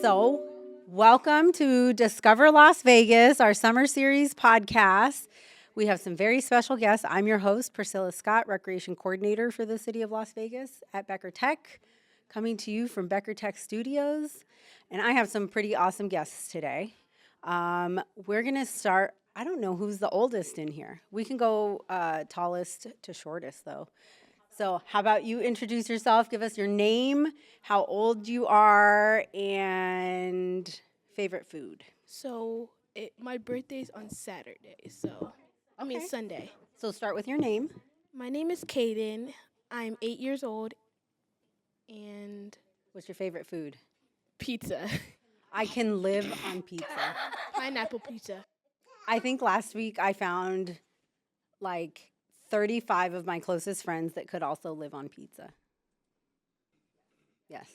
So, welcome to Discover Las Vegas, our summer series podcast. We have some very special guests. I'm your host, Priscilla Scott, Recreation Coordinator for the City of Las Vegas at Becker Tech, coming to you from Becker Tech Studios. And I have some pretty awesome guests today. We're going to start. I don't know who's the oldest in here. We can go tallest to shortest, though. So, how about you introduce yourself? Give us your name, how old you are, and favorite food. My birthday's on Saturday, Okay. Sunday. So, start with your name. My name is Kaden. I'm 8 years old, and What's your favorite food? pizza, I can live on pizza. pineapple pizza. I think last week I found like 35 of my closest friends that could also live on pizza. Yes.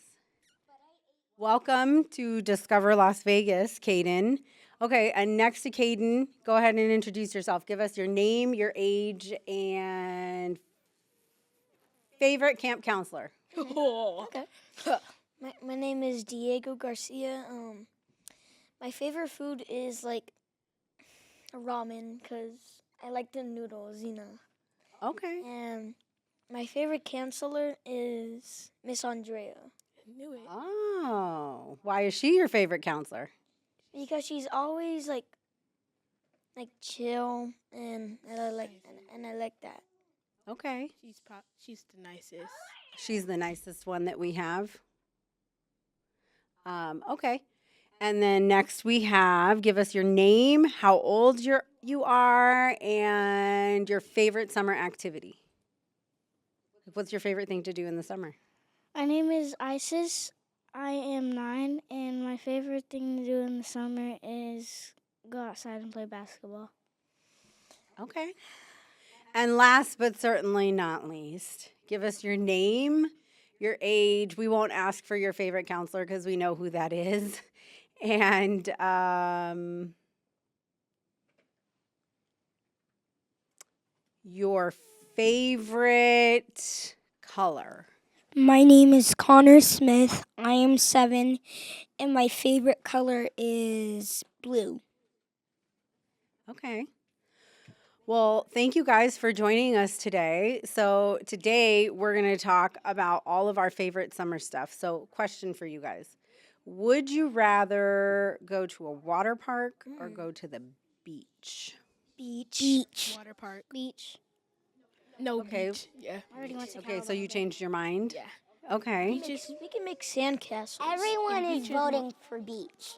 Welcome to Discover Las Vegas, Kaden. Okay, and next to Kaden, go ahead and introduce yourself. Give us your name, your age, and favorite camp counselor. Okay. My name is Diego Garcia. My favorite food is like ramen because I like the noodles. Okay. And my favorite counselor is Miss Andrea Knew it. Oh, why is she your favorite counselor? because she's always like chill and I like that. Okay. She's the nicest. She's the nicest one that we have. Okay. And then next we have, give us your name, how old you are, and your favorite summer activity. What's your favorite thing to do in the summer? My name is Isis. I am 9, and my favorite thing to do in the summer is go outside and play basketball. Okay. And last but certainly not least, give us your name, your age. We won't ask for your favorite counselor because we know who that is. And your favorite color. My name is Connor Smith. I am 7, and my favorite color is blue. Okay. Well, thank you guys for joining us today. So, today we're going to talk about all of our favorite summer stuff. So, question for you guys. Would you rather go to a water park or go to the beach? Beach. Water park. Beach. No Okay. beach. Yeah. I already went to Okay, so you changed your mind? Yeah. Okay. Beaches We can make sandcastles. Everyone And is beaches voting for beach.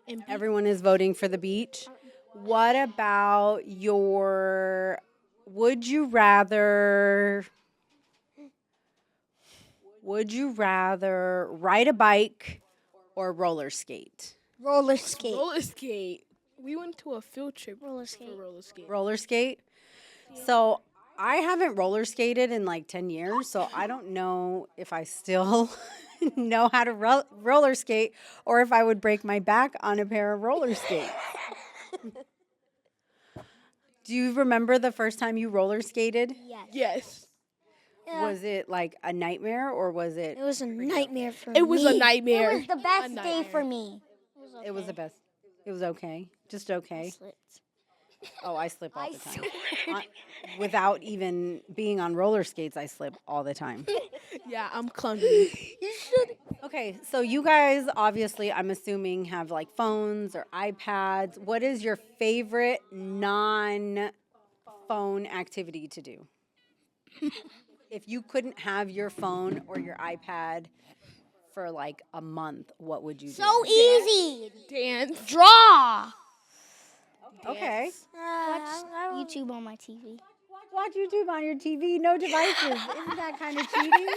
and beach. Everyone is voting for the beach. What about would you rather ride a bike or roller skate? Roller skate. Roller skate. We went to a field trip Roller for skate. roller skate. Roller skate? So I haven't roller skated in like 10 years, so I don't know if I still know how to roller skate or if I would break my back on a pair of roller skates. Do you remember the first time you roller skated? Yes. Yes. Yeah. Was it like a nightmare or was It it? was a nightmare for me. It was a nightmare. It was the best A day nightmare. for me. It was the best. It was okay. Just okay. Slipped. Oh, I slip all the time. Without even being on roller skates, I slip all the time. Yeah, I'm clumsy. You should. Okay, so you guys obviously, I'm assuming, have like phones or iPads. What is your favorite non-phone activity to do? If you couldn't have your phone or your iPad for like a month, what would you do? So easy. Dance. Draw. Okay. Watch YouTube on my TV. Watch YouTube on your TV, no devices. Isn't that kind of cheating?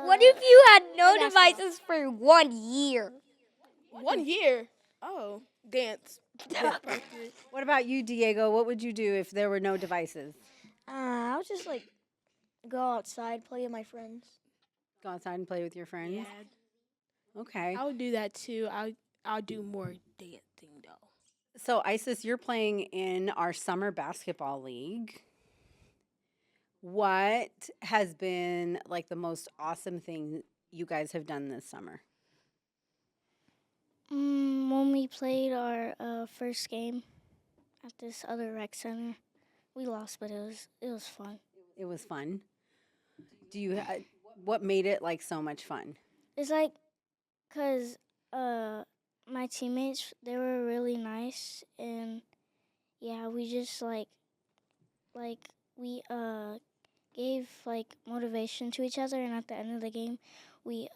What if you had no devices for 1 year? 1 year. Oh, dance. Dance practice. What about you, Diego? What would you do if there were no devices? I would just like go outside, play with my friends. Go outside and play with your friends? Yeah, Okay. I would do that too. I'll do more dancing though. So, Isis, you're playing in our summer basketball league. What has been like the most awesome thing you guys have done this summer? When we played our first game at this other rec center, we lost, but it was fun. It was fun. What made it like so much fun? It's like, cause my teammates, they were really nice, and yeah, we just we gave like motivation to each other, and at the end of the game, we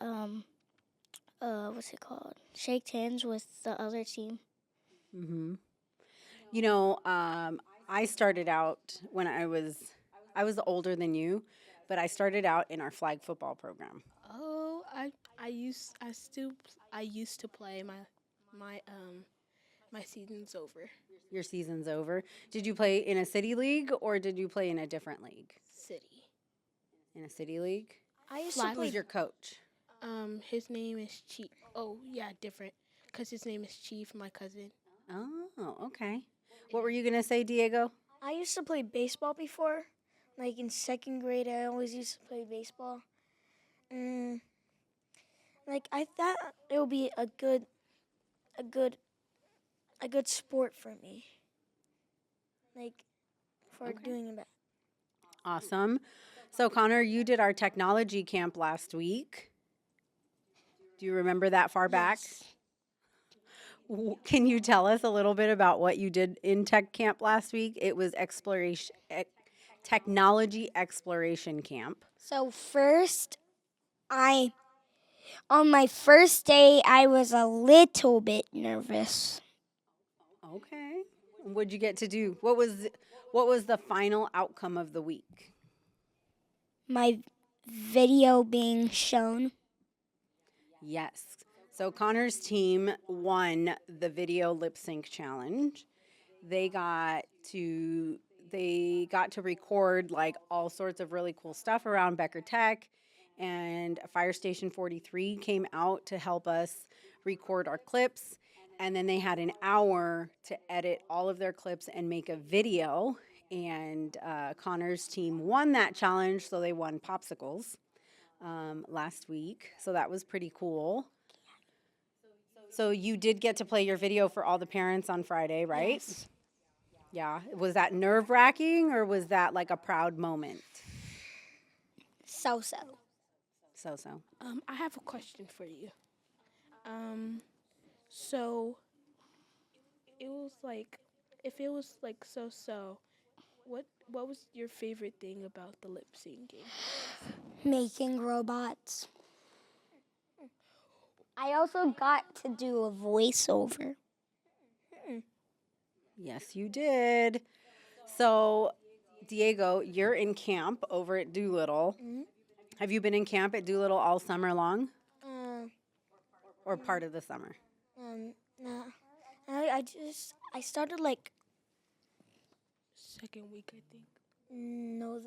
what's it called? Shaked hands with the other team. Mm-hmm. You know, I started out when I was older than you, but I started out in our flag football program. Oh, I used to play my season's over. Your season's over. Did you play in a city league or did you play in a different league? City. In a city league? I used Flag. to play. Who's your coach? His name is Chief. Oh, yeah, different. Cause his name is Chief, my cousin. Oh, okay. What were you gonna say, Diego? I used to play baseball before. Like in second grade, I always used to play baseball. Like I thought it would be a good sport for me. Like for Okay. doing that. Awesome. So, Connor, you did our technology camp last week. Do you remember that far back? Yes. Can you tell us a little bit about what you did in tech camp last week? It was technology exploration camp. So first, on my first day, I was a little bit nervous. Okay. What'd you get to do? What was the final outcome of the week? My video being shown. Yes. So Connor's team won the video lip sync challenge. They got to record like all sorts of really cool stuff around Becker Tech, and Fire Station 43 came out to help us record our clips, and then they had an hour to edit all of their clips and make a video, and Connor's team won that challenge, so they won popsicles last week, so that was pretty cool. So you did get to play your video for all the parents on Friday, right? Yes. Yeah. Was that nerve-wracking or was that like a proud moment? So. So. I have a question for you. So it was like, if it was like so, what was your favorite thing about the lip syncing? Making robots. I also got to do a voiceover. Yes, you did. So, Diego, you're in camp over at Doolittle. Mm-hmm. Have you been in camp at Doolittle all summer long Uh, or part of the summer? nah. I started like Second week, I think. no, it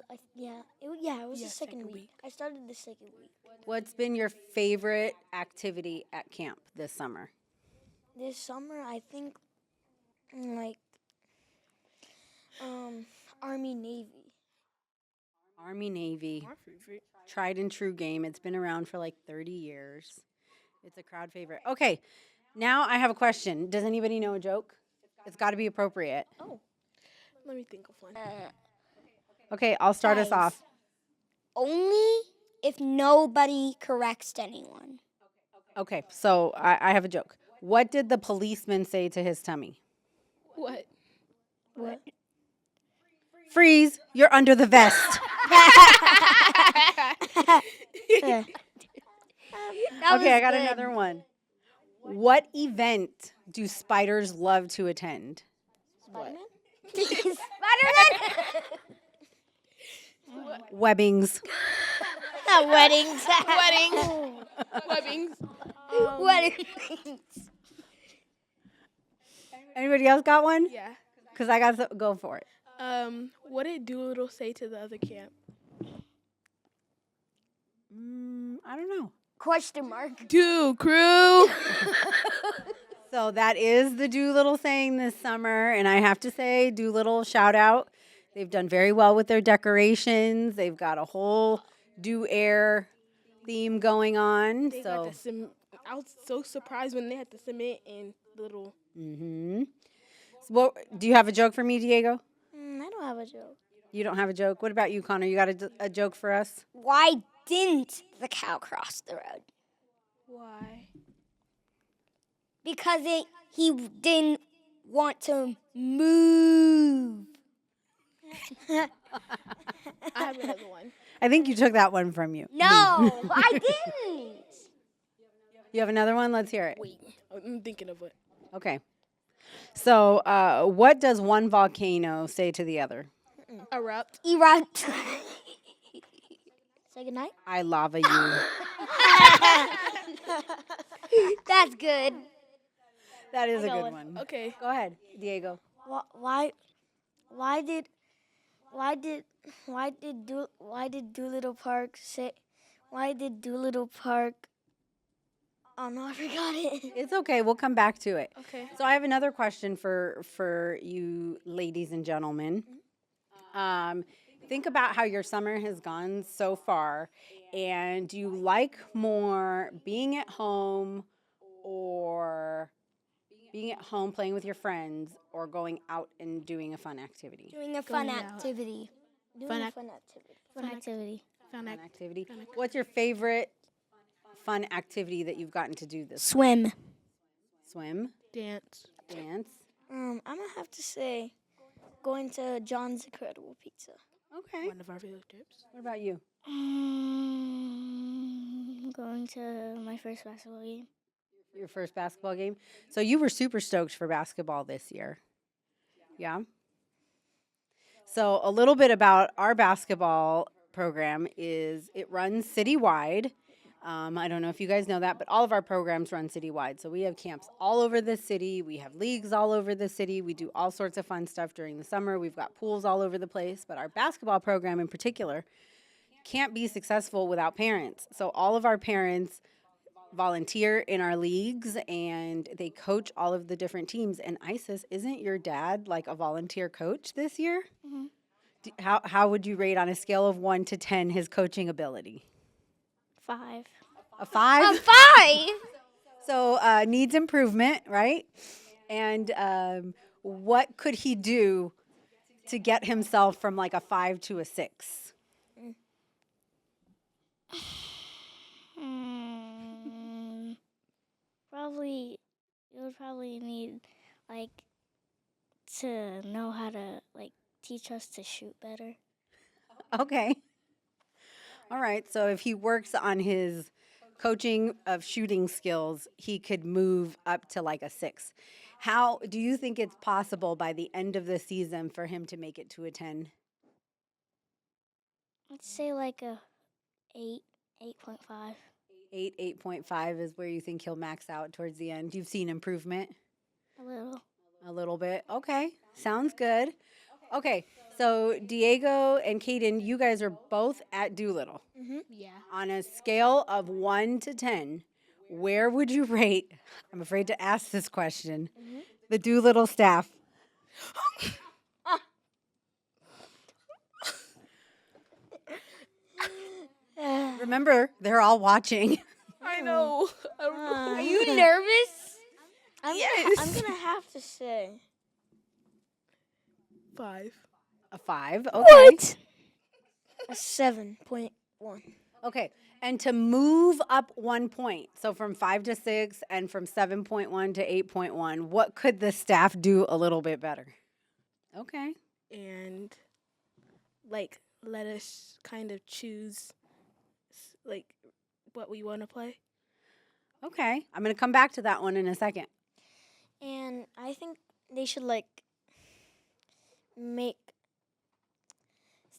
was Yeah, the second second week. week. I started the second week. What's been your favorite activity at camp this summer? This summer, I think like Army Navy. Army Navy. My favorite. Tried and true game. It's been around for like 30 years. It's a crowd favorite. Okay, now I have a question. Does anybody know a joke? It's got to be appropriate. Oh, let me think of one. Okay, I'll start us Guys. off. Only if nobody corrects anyone. Okay, so I have a joke. What did the policeman say to his tummy? What? Freeze, you're under the vest. Okay, I got another one. What event do spiders love to attend? Spider-Man? Spider-Man. Webbings. Weddings. Webbings. Weddings. Anybody else got one? Yeah. Because I got to go for it. What did Doolittle say to the other camp? I don't know. Question mark. Do crew. So that is the Doolittle saying this summer. And I have to say, Doolittle, shout out. They've done very well with their decorations. They've got a whole Do Air theme going on. They So got the I was so surprised when they had to submit in little. Mm-hmm. So do you have a joke for me, Diego? I don't have a joke. You don't have a joke? What about you, Connor? You got a joke for us? Why didn't the cow cross the road? Why? Because he didn't want to move. I have another one. I think you took that one from you. No, I didn't. You have another one? Let's hear it. Wait, I'm thinking of it. Okay. So, what does one volcano say to the other? Erupt. Erupt. Say goodnight. I lava you. That's good. That is a got good one. one. Okay. Go ahead, Diego. Why did Doolittle Park say? Why did Doolittle Park? Oh no, I forgot it. It's okay. We'll come back to it. Okay. So I have another question for you, ladies and gentlemen. Think about how your summer has gone so far, and do you like more being at home or being at home playing with your friends or going out and doing a fun activity? Doing a fun Going out. activity. Doing Fun a ac- fun activity. Fun activity. Found Fun out. activity. What's your favorite fun activity that you've gotten to do this? Swim. Swim, Dance. dance. I'm gonna have to say, going to John's Incredible Pizza. Okay. One of our field trips. What about you? Going to my first basketball game. Your first basketball game. So you were super stoked for basketball this year. Yeah. So a little bit about our basketball program is it runs citywide. I don't know if you guys know that, but all of our programs run citywide. So we have camps all over the city. We have leagues all over the city. We do all sorts of fun stuff during the summer. We've got pools all over the place. But our basketball program in particular can't be successful without parents. So all of our parents volunteer in our leagues and they coach all of the different teams. And Isis, isn't your dad like a volunteer coach this year? Mhm. How would you rate on a scale of 1 to 10 his coaching ability? 5. A 5? 5. So needs improvement, right? And what could he do to get himself from like a 5 to a 6? Probably, you would probably need like to know how to like teach us to shoot better. Okay. All right. So if he works on his coaching of shooting skills, he could move up to like a 6. How do you think it's possible by the end of the season for him to make it to a 10? Let's say like a 8, 8.5. 8, 8.5 is where you think he'll max out towards the end. You've seen improvement A little. a little bit. Okay. Sounds good. Okay. So Diego and Kaden, you guys are both at Doolittle. Yeah. On a scale of 1 to 10, where would you rate? I'm afraid to ask this question. The Doolittle staff. Remember, they're all watching. I know. I don't know. Are you nervous? I'm gonna have to say 5. A 5. Okay. What? a 7.1. Okay. And to move up 1 point, so from 5 to 6 and from 7.1 to 8.1, what could the staff do a little bit better? Okay. And like let us kind of choose like what we want to play. Okay. I'm going to come back to that one in a second. And I think they should like make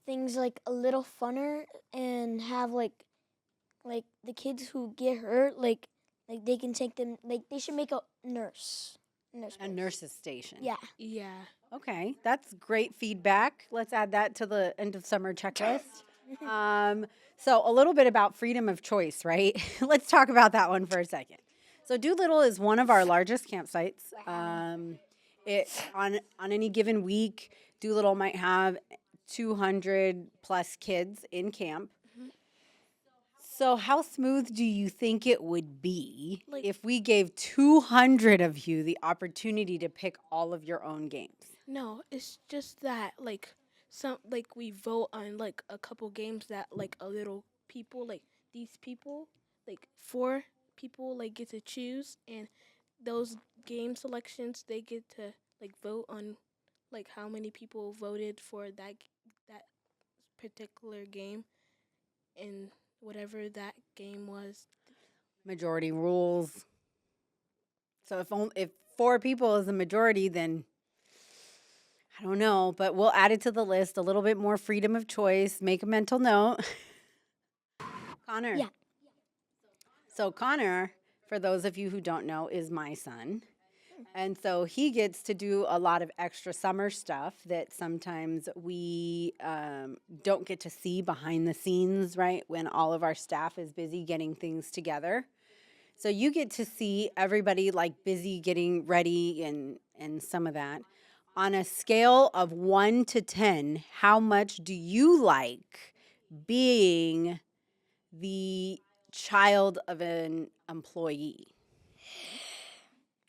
things like a little funner and have like the kids who get hurt like they can take them like they should make a nurse A place. nurse's station. Yeah. Yeah. Okay, that's great feedback. Let's add that to the end of summer checklist. So a little bit about freedom of choice, right? Let's talk about that one for a second. So Doolittle is one of our largest campsites. It on any given week, Doolittle might have 200 plus kids in camp. So, how smooth do you think it would be Like- if we gave 200 of you the opportunity to pick all of your own games? No, it's just that we vote on like a couple games that like a little people like these people like 4 people like get to choose, and those game selections they get to like vote on like how many people voted for that particular game, and whatever that game was. Majority rules. So, if 4 people is the majority, then I don't know, but we'll add it to the list. A little bit more freedom of choice. Make a mental note. Connor. Yeah. So, Connor, for those of you who don't know, is my son. And so he gets to do a lot of extra summer stuff that sometimes we don't get to see behind the scenes, right? When all of our staff is busy getting things together. So you get to see everybody like busy getting ready and some of that. On a scale of 1 to 10, how much do you like being the child of an employee?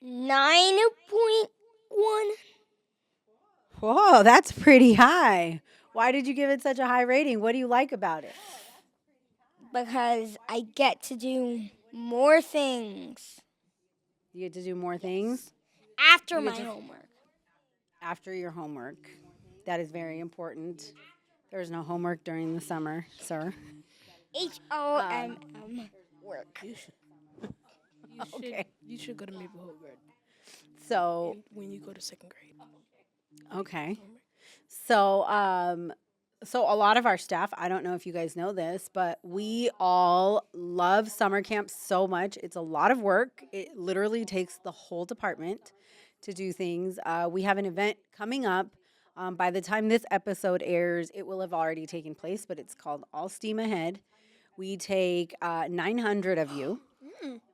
9.1 Whoa, that's pretty high. Why did you give it such a high rating? What do you like about it? because I get to do more things You get to do more things after You get my to- homework. after your homework. That is very important. There's no homework during the summer, sir. HOMM work. You should. Okay. You should go to Maple Grade So, when you go to 2nd grade. okay. So, so a lot of our staff, I don't know if you guys know this, but we all love summer camp so much. It's a lot of work. It literally takes the whole department to do things. We have an event coming up. By the time this episode airs, it will have already taken place, but it's called All Steam Ahead. We take 900 of you,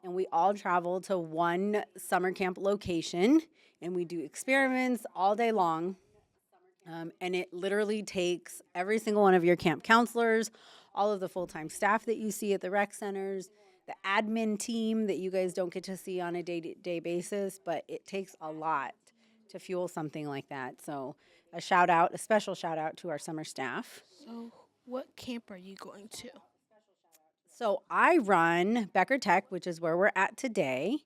and we all travel to one summer camp location, and we do experiments all day long. And it literally takes every single one of your camp counselors, all of the full-time staff that you see at the rec centers, the admin team that you guys don't get to see on a day-to-day basis, but it takes a lot to fuel something like that. So a special shout out to our summer staff. So, what camp are you going to? So I run Becker Tech, which is where we're at today.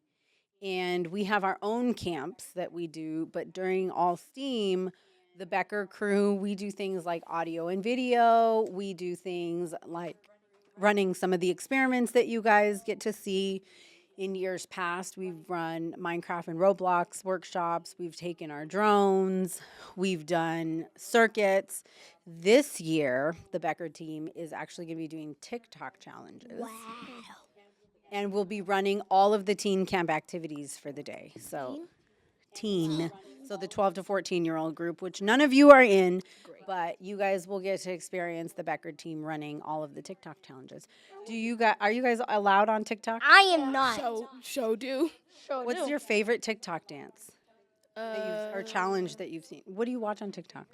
And we have our own camps that we do, but during All Steam, the Becker crew, we do things like audio and video. We do things like running some of the experiments that you guys get to see. In years past, we've run Minecraft and Roblox workshops. We've taken our drones. We've done circuits. This year, the Becker team is actually going to be doing TikTok challenges. Wow. And we'll be running all of the teen camp activities for the day. So, teen. So, the 12 to 14-year-old group, which none of you are in, but you guys will get to experience the Becker team running all of the TikTok challenges. Are you guys allowed on TikTok? I am not. Show do. What's your favorite TikTok dance Uh, or challenge that you've seen? What do you watch on TikTok?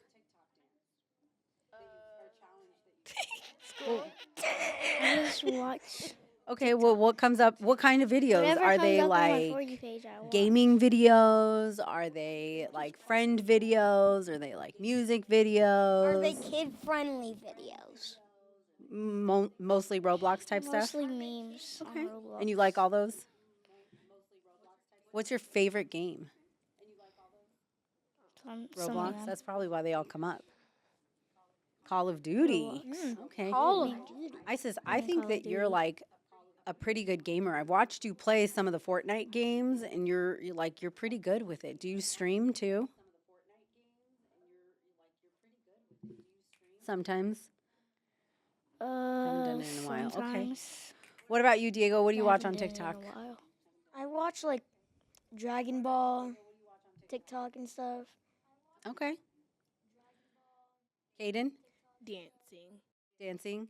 I just watch Okay, well, what comes up? What kind of videos? whatever Are comes they up on my like For You page. I watch. gaming videos? Are they like friend videos? Are they like music videos? Are they kid-friendly videos? Mostly Roblox type stuff? Mostly memes. Okay. On Roblox. And you like all those? What's your favorite game? Some of Roblox? them. That's probably why they all come up. Call of Duty. Okay. Call of Duty. Isis, I Call think of that you're Duty. like a pretty good gamer. I've watched you play some of the Fortnite games, and you're pretty good with it. Do you stream too? Sometimes. done it in a while. Okay. Sometimes. What about you, Diego? What do you I watch haven't on done it in a TikTok? while. I watch like Dragon Ball, TikTok and stuff. Okay. Hayden, dancing. dancing.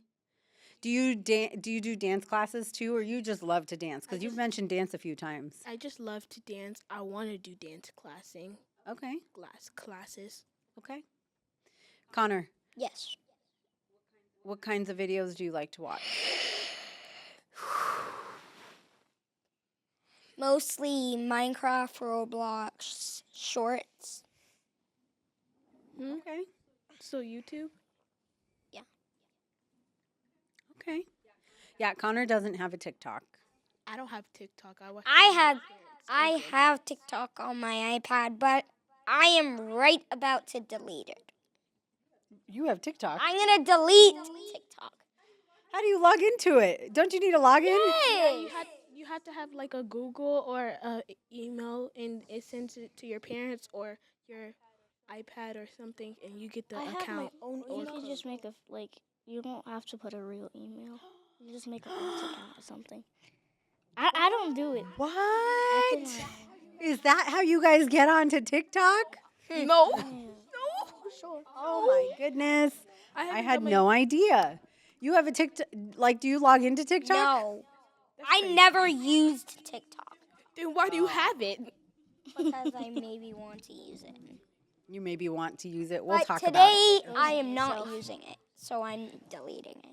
Do you do dance classes too, or you just love to dance? Because you've mentioned dance a few times. I just love to dance. I want to do dance Okay. classes. Okay. Connor, Yes. what kinds of videos do you like to watch? Mostly Minecraft, Roblox, shorts. Okay. So YouTube? Okay. Yeah, Connor doesn't have a TikTok. I don't have TikTok. I watch it I on my have parents' I Android. have TikTok on my iPad, but I am right about to delete it. You have TikTok. I'm gonna delete TikTok. How do you log into it? Don't you need a login? You had to have like a Google or a email, and it sends it to your parents or your iPad or something, and you get the I have account. my own or email. You code. just make a you don't have to put a real email. You just make a false account or something. I don't do it. I What? put my Is that how you guys get onto TikTok? No. sure. Oh my goodness. I haven't had done my- no idea. You have a TikTok, like, do you log into TikTok? No, That's I crazy. never used TikTok Then why do you have it? because I maybe want to use it. You maybe want to use it. We'll But talk today about it later. I am not using it, so I'm deleting it.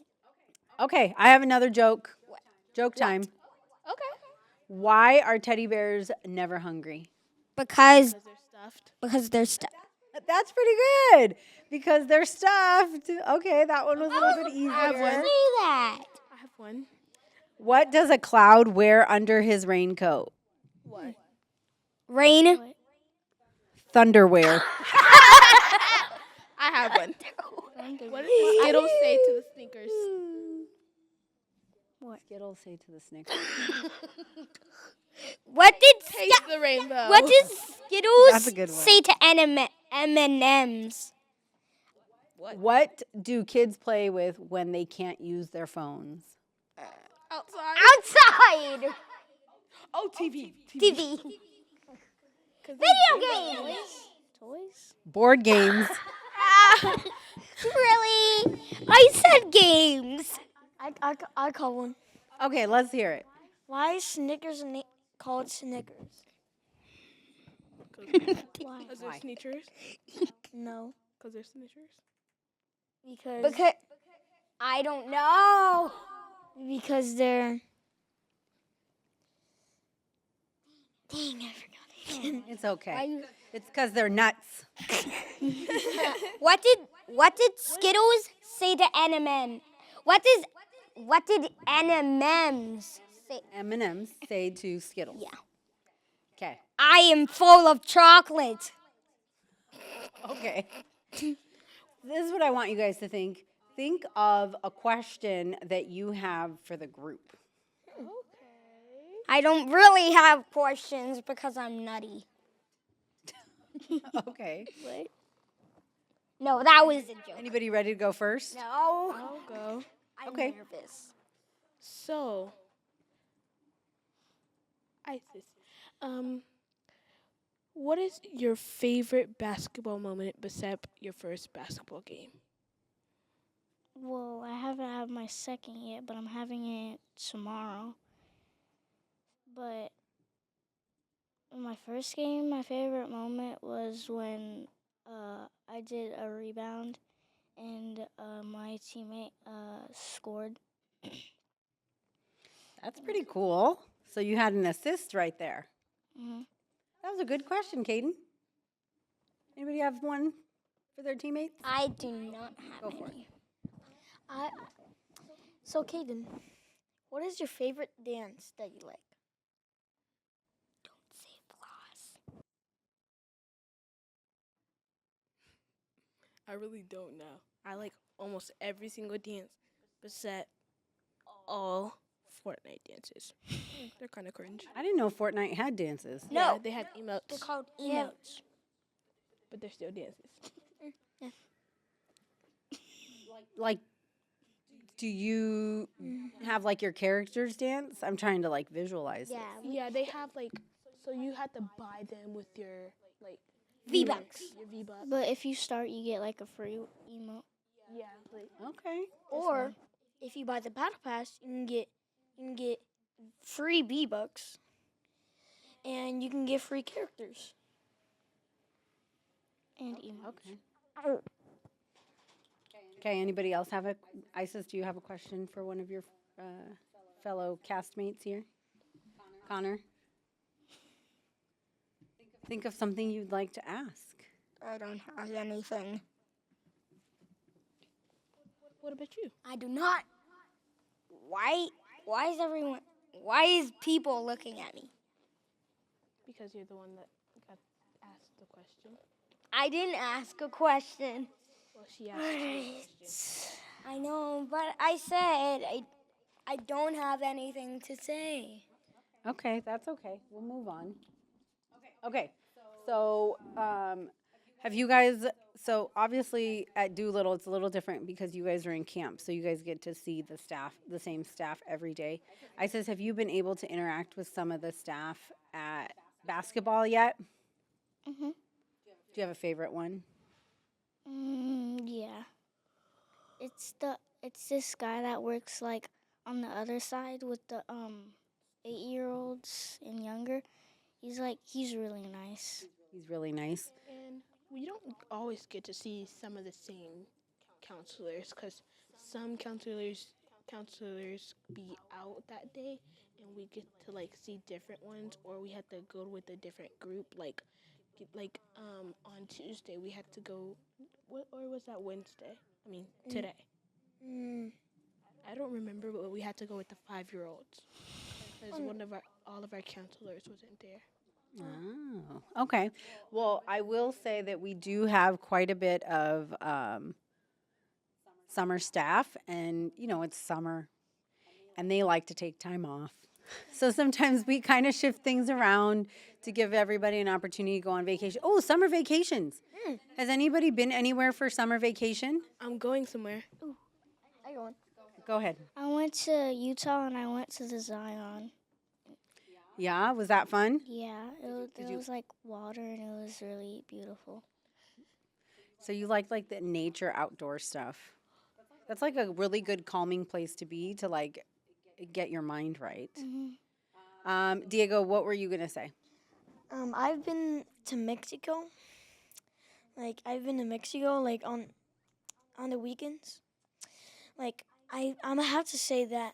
Okay, I have another joke. What? Joke time. Okay. Why are teddy bears never hungry? Because Because they're stuffed. they're stuck. That's pretty good because they're stuffed. Okay, that one was a little bit easier. Say that. I have one. What does a cloud wear under his raincoat? What? Rain. Thunderwear. I have one. What did Skittles say to the Snickers? What Skittles say to the Snickers? What did Taste the rainbow. What did That's a Skittles good one. say to M&Ms? What do kids play with when they can't use their phones? Outside. Outside. Oh, TV. TV. 'Cause Video games. Toys? Board games. Really? I said games. I call one. Okay, let's hear it. Why is Snickers called Snickers? Because they're Snickers. No, Because they're Snickers. because I don't know. because they're It's okay. It's because they're nuts. What did Skittles say to M&M? What did M&Ms say? M&M's say to Skittles. Yeah. Okay. I am full of chocolate. Okay. This is what I want you guys to think. Think of a question that you have for the group. I don't really have questions because I'm nutty. Okay. No, that was a joke. Anybody ready to go first? No. I'll go. I'm Okay. nervous. So, Isis, what is your favorite basketball moment besides your first basketball game? Well, I haven't had my second yet, but I'm having it tomorrow. But in my first game, my favorite moment was when I did a rebound and my teammate scored. That's pretty cool. So you had an assist right there. Mhm. That was a good question, Caden. Anybody have one for their teammates? I do not have Go for any. so Caden. What is your favorite dance that you like? Don't say floss. I really don't know. I like almost every single dance besides all Fortnite dances. They're kind of cringe. I didn't know Fortnite had dances. Yeah, No. they have They're emotes, called Yeah. emotes. but they're still dances. Like, do you have like your characters dance? I'm trying to like visualize it. Yeah, they have like, so you have to buy them with your like V-Bucks. Your V-Bucks. But if you start, you get like a free emote. Yeah, like Okay. Or if you buy the battle pass, you can get free V-Bucks, and you can get free characters. And emotes. Okay. Okay. Anybody else have a? Isis, do you have a question for one of your fellow castmates here? Connor? Think of something you'd like to ask. I don't have anything. What about you? I do not. Why? Why is people looking at me? Because you're the one that got asked the question. I didn't ask a question. Well, she asked you a question. I know, but I said I don't have anything to say. Okay, that's okay. We'll move on. Okay, so have you guys? So obviously at Doolittle, it's a little different because you guys are in camp, so you guys get to see the staff, the same staff every day. I says, have you been able to interact with some of the staff at basketball yet? Mhm. Do you have a favorite one? Yeah. It's this guy that works like on the other side with the 8-year-olds and younger. He's really nice. He's really nice. And we don't always get to see some of the same counselors because some counselors be out that day, and we get to like see different ones, or we had to go with a different group. On Tuesday we had to go. Or was that Wednesday? I mean today. I don't remember, but we had to go with the 5-year-olds because all of our counselors wasn't there. Oh, okay. Well, I will say that we do have quite a bit of summer staff, and it's summer, and they like to take time off. So sometimes we kind of shift things around to give everybody an opportunity to go on vacation. Oh, summer vacations. Has anybody been anywhere for summer vacation? I'm going somewhere. I go on. Go ahead. I went to Utah and I went to the Zion. Yeah, was that fun? Yeah, Did there you- was like water and it was really beautiful. So you like the nature outdoor stuff. That's like a really good calming place to be to like get your mind right. Diego, what were you going to say? I've been to Mexico. Like I've been to Mexico like on the weekends. Like I'm gonna have to say that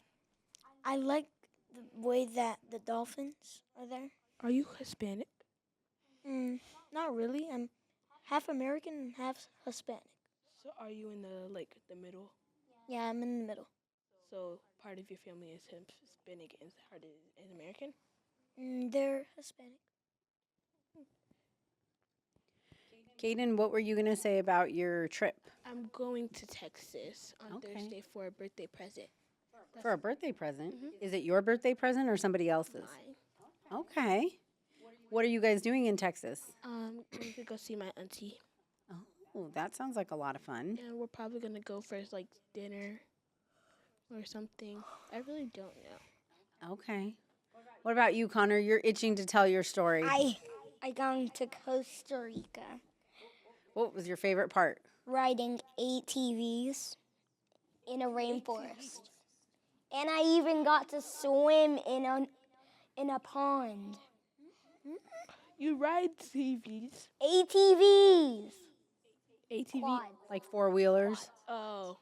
I like the way that the dolphins are there. Are you Hispanic? Not really. I'm half American and half Hispanic. So are you in the middle? Yeah, I'm in the middle. So part of your family is Hispanic and part is American? They're Hispanic. Kaden, what were you going to say about your trip? I'm going to Texas on Okay. Thursday for a birthday present. For a birthday present? Is it your birthday present or somebody else's? Mine. Okay. What are you guys doing in Texas? Going to go see my auntie, Oh, that sounds like a lot of fun. and we're probably gonna go for like dinner or something. I really don't know. Okay. What about you, Connor? You're itching to tell your story. I gone to Costa Rica What was your favorite part? riding ATVs in a rainforest. And I even got to swim in a pond. You ride TVs. ATVs. ATV. Quad. Like four-wheelers? Oh,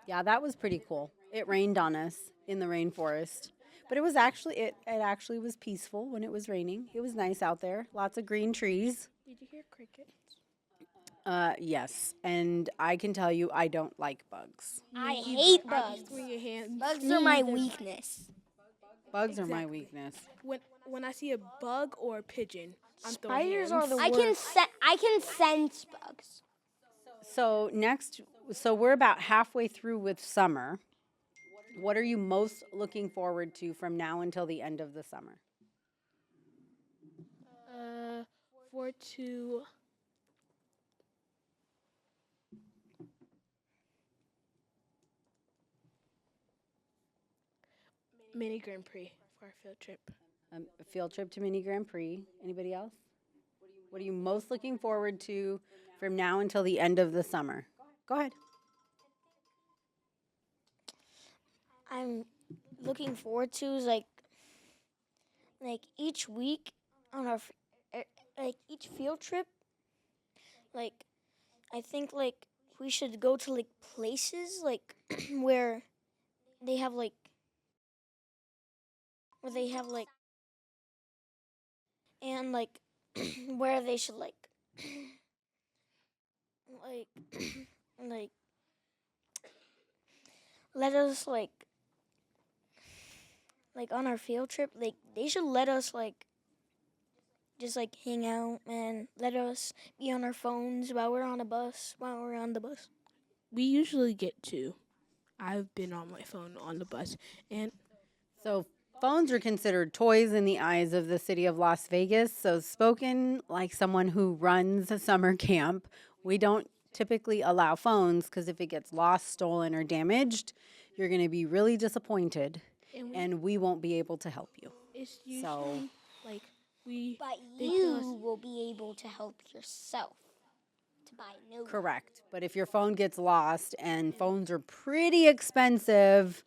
Yeah, that was pretty cool. It rained on us in the rainforest. But it actually was peaceful when it was raining. It was nice out there. Lots of green trees. did you hear crickets? Yes. And I can tell you I don't like bugs. I hate Are bugs. these your hands? Bugs are my weakness. Bugs are my Exactly. weakness. When I see a bug or a pigeon, I'm throwing Spiders hands. are the I can sense bugs. So we're about halfway through with summer. What are you most looking forward to from now until the end of the summer? For to mini Grand Prix for our field trip. A field trip to Mini Grand Prix. Anybody else? What are you most looking forward to from now until the end of the summer? Go ahead. I'm looking forward to is like each week on our like each field trip. Like I think like we should go to like places like where they have like where they have like and like where they should like like let us like on our field trip, like they should let us like just like hang out and let us be on our phones while we're on the bus. We usually get two. I've been on my phone on the bus, and So phones are considered toys in the eyes of the city of Las Vegas. So spoken like someone who runs a summer camp, we don't typically allow phones because if it gets lost, stolen, or damaged, you're going to be really disappointed and and we won't be able to help you. it's So- usually like we. But They tell us- you will be able to help yourself to buy a new one. Correct. But if your phone gets lost and phones are pretty expensive,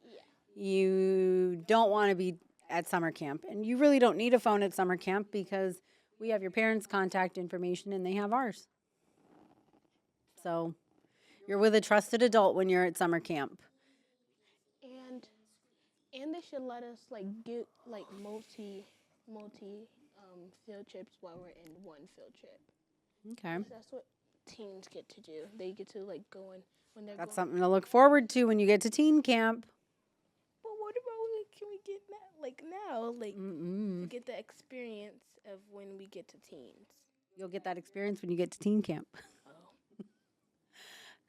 you don't want to be at summer camp. And you really don't need a phone at summer camp because we have your parents' contact information and they have ours. So you're with a trusted adult when you're at summer camp. And they should let us like get like multi field trips while we're in one field trip. Okay. That's what teens get to do. They get to like go in when they're That's going. something to look forward to when you get to teen camp. But what about like, can we get that like now like Mm-mm. to get the experience of when we get to teens? You'll get that experience when you get to teen camp. Oh.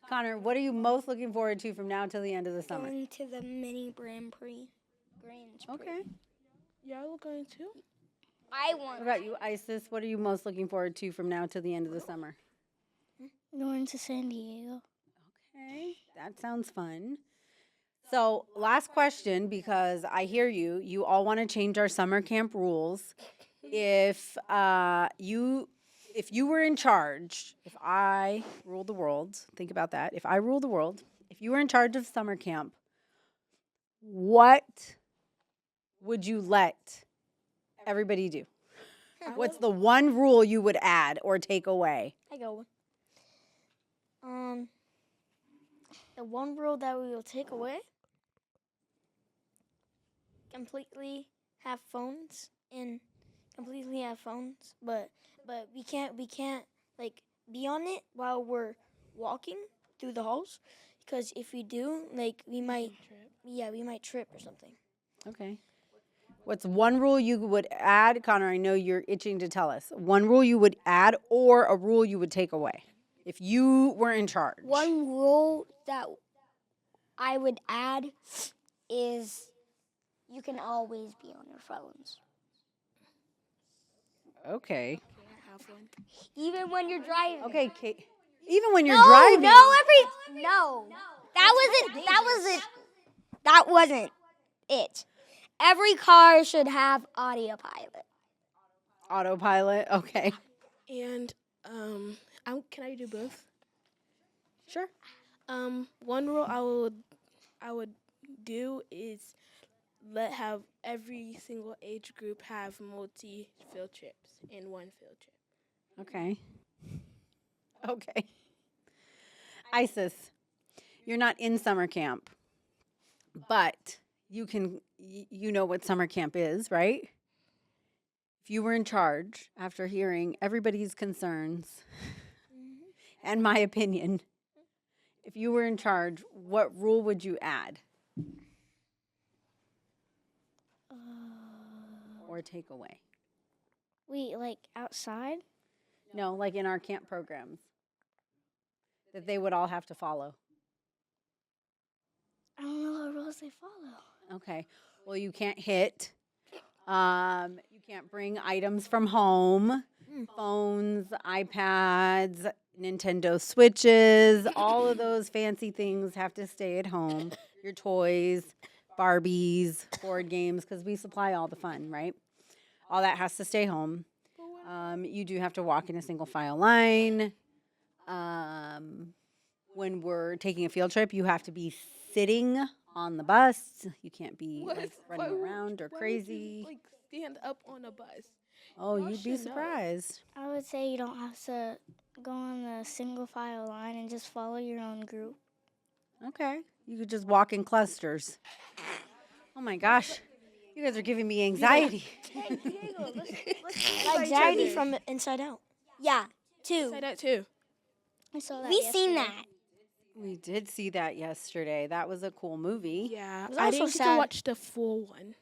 Connor, what are you most looking forward to from now till the end of the summer? Going to the mini Grand Prix. Okay. Y'all going too? I What want. about you, Isis? What are you most looking forward to from now till the end of the summer? Going to San Diego. Okay, that sounds fun. So, last question because I hear you. You all want to change our summer camp rules. If you were in charge, if I ruled the world, think about that. If I ruled the world, if you were in charge of summer camp, what would you let everybody do? What's the one rule you would add or take away? I go. The one rule that we will take away: completely have phones but we can't like be on it while we're walking through the halls, because if we do, like we might trip or something. Okay. What's one rule you would add? Connor, I know you're itching to tell us. One rule you would add or a rule you would take away if you were in charge. One rule that I would add is you can always be on your phones. Okay. Can I have one? Even when you're driving. Okay, Kate. Even when you're No, driving. no. That wasn't it. Every car should have autopilot. Autopilot. Okay. And can I do both? Sure. One rule I would do is have every single age group have multi field trips in one field trip. Okay. Okay. Isis, you're not in summer camp, but you know what summer camp is, right? If you were in charge after hearing everybody's concerns and my opinion, if you were in charge, what rule would you add or take away? Wait, like outside? No, like in our camp programs that they would all have to follow. I don't know what rules they follow. Okay. Well, you can't hit. You can't bring items from home. Phones, iPads, Nintendo Switches, all of those fancy things have to stay at home. Your toys, Barbies, board games, because we supply all the fun, right? All that has to stay home. You do have to walk in a single file line. When we're taking a field trip, you have to be sitting on the bus. You can't be like running around or crazy. Like stand up on a bus. Oh, y'all you'd be should know. surprised. I would say you don't have to go on the single file line and just follow your own group. Okay. You could just walk in clusters. Oh my gosh. You guys are giving me anxiety. Hey, Diego, let's Anxiety from Inside Out. Yeah, two. say that too. I saw that. We seen yesterday. that. We did see that yesterday. That was a cool movie. Yeah, was I also didn't get to sad. watch the full one.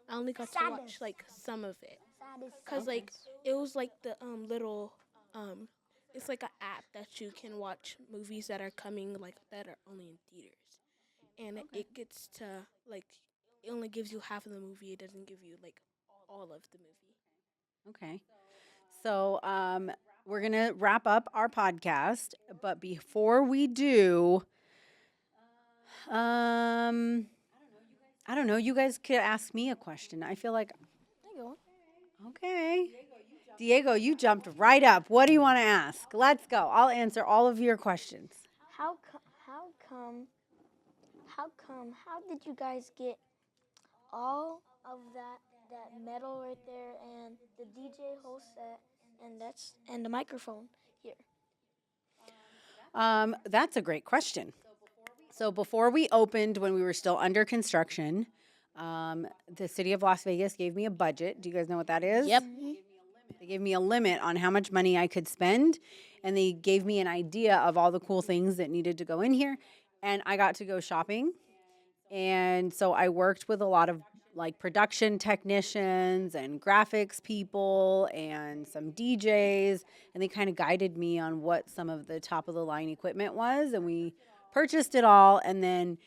I only got to watch Sadness. like some of it. Sadness. Cause like it was like the little it's like an app that you can watch movies that are coming like that are only in theaters, and it gets to like it only gives you half of the movie. It doesn't give you like all of the movie. Okay. So we're going to wrap up our podcast. But before we do, I don't know. You guys could ask me a question. I feel like, okay. Diego, you jumped right up. What do you want to ask? Let's go. I'll answer all of your questions. How did you guys get all of that metal right there and the DJ whole set and the microphone here? That's a great question. So before we opened, when we were still under construction, the city of Las Vegas gave me a budget. Do you guys know what that is? Yep. They gave me a limit on how much money I could spend, and they gave me an idea of all the cool things that needed to go in here, and I got to go shopping. And so I worked with a lot of like production technicians and graphics people and some DJs, and they kind of guided me on what some of the top of the line equipment was, and we purchased it all. And then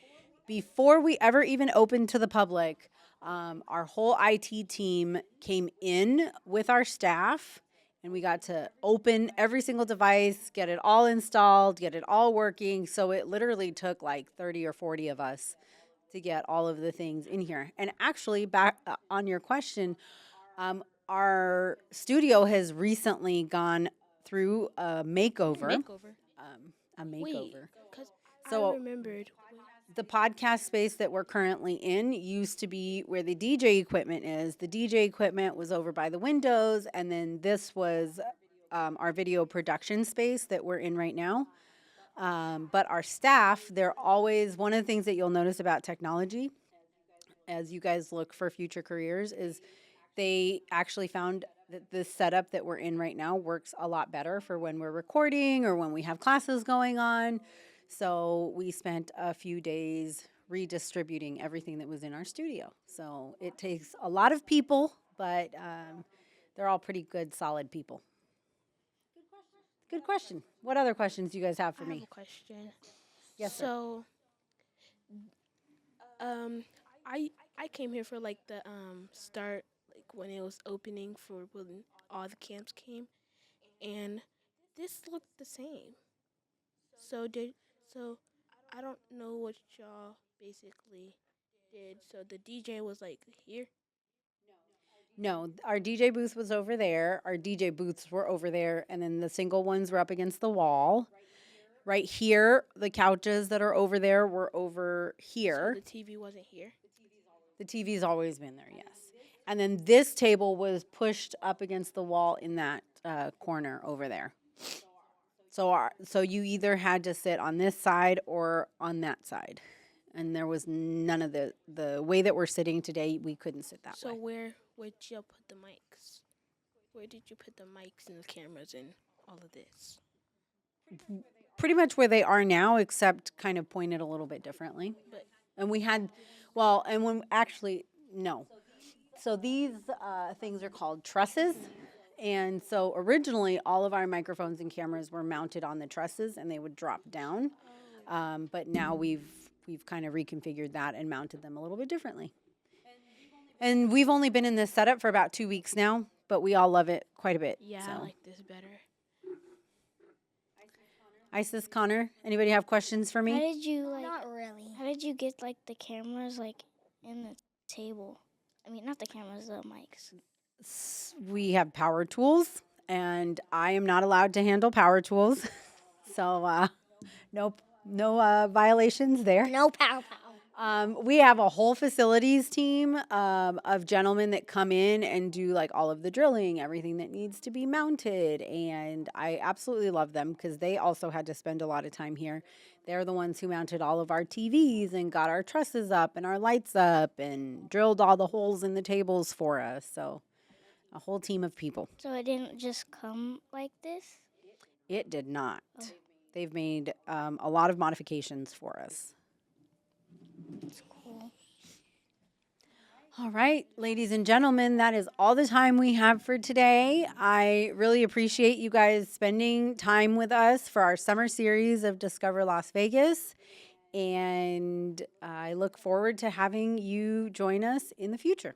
before we ever even opened to the public, our whole IT team came in with our staff, and we got to open every single device, get it all installed, get it all working. So it literally took like 30 or 40 of us to get all of the things in here. And actually, back on your question, our studio has recently gone through a makeover. Makeover. A Wait, makeover. because So- I remembered. The podcast space that we're currently in used to be where the DJ equipment is. The DJ equipment was over by the windows, and then this was our video production space that we're in right now. But our staff, they're always, one of the things that you'll notice about technology as you guys look for future careers is they actually found that the setup that we're in right now works a lot better for when we're recording or when we have classes going on. So we spent a few days redistributing everything that was in our studio. So it takes a lot of people, but they're all pretty good, solid people. Good question. What other questions do you guys have for I me? have a question. Yes, sir. So, I came here for like the start, like when it was opening for when all the camps came, and this looked the same. So I don't know what y'all basically did. So the DJ was like here. No, our DJ booth was over there. Our DJ booths were over there, and then the single ones were up against the wall. Right here, the couches that are over there were over here. So the TV wasn't here. The TV's always been there, yes. And then this table was pushed up against the wall in that corner over there. So you either had to sit on this side or on that side. And there was none of the way that we're sitting today, we couldn't sit that So way. where'd y'all put the mics? Where did you put the mics and the cameras and all of this? Pretty much where they are now, except kind of pointed a little bit differently. But And we had, well, and when actually, no. So these things are called trusses. And so originally, all of our microphones and cameras were mounted on the trusses, and they would drop down. But now we've kind of reconfigured that and mounted them a little bit differently. And we've only been in this setup for about 2 weeks now, but we all love it quite a bit. yeah, so. I like this better. Isis, Connor, anybody have questions for How me? did you like? Not really. How did you get like the cameras like in the table? I mean, not the cameras, the mics. We have power tools, and I am not allowed to handle power tools. So no violations there. No pow pow. We have a whole facilities team of gentlemen that come in and do like all of the drilling, everything that needs to be mounted. And I absolutely love them because they also had to spend a lot of time here. They're the ones who mounted all of our TVs and got our trusses up and our lights up and drilled all the holes in the tables for us. So a whole team of people. So it didn't just come like this? It did not. They've made a lot of modifications for us. It's cool. All right, ladies and gentlemen, that is all the time we have for today. I really appreciate you guys spending time with us for our summer series of Discover Las Vegas. And I look forward to having you join us in the future.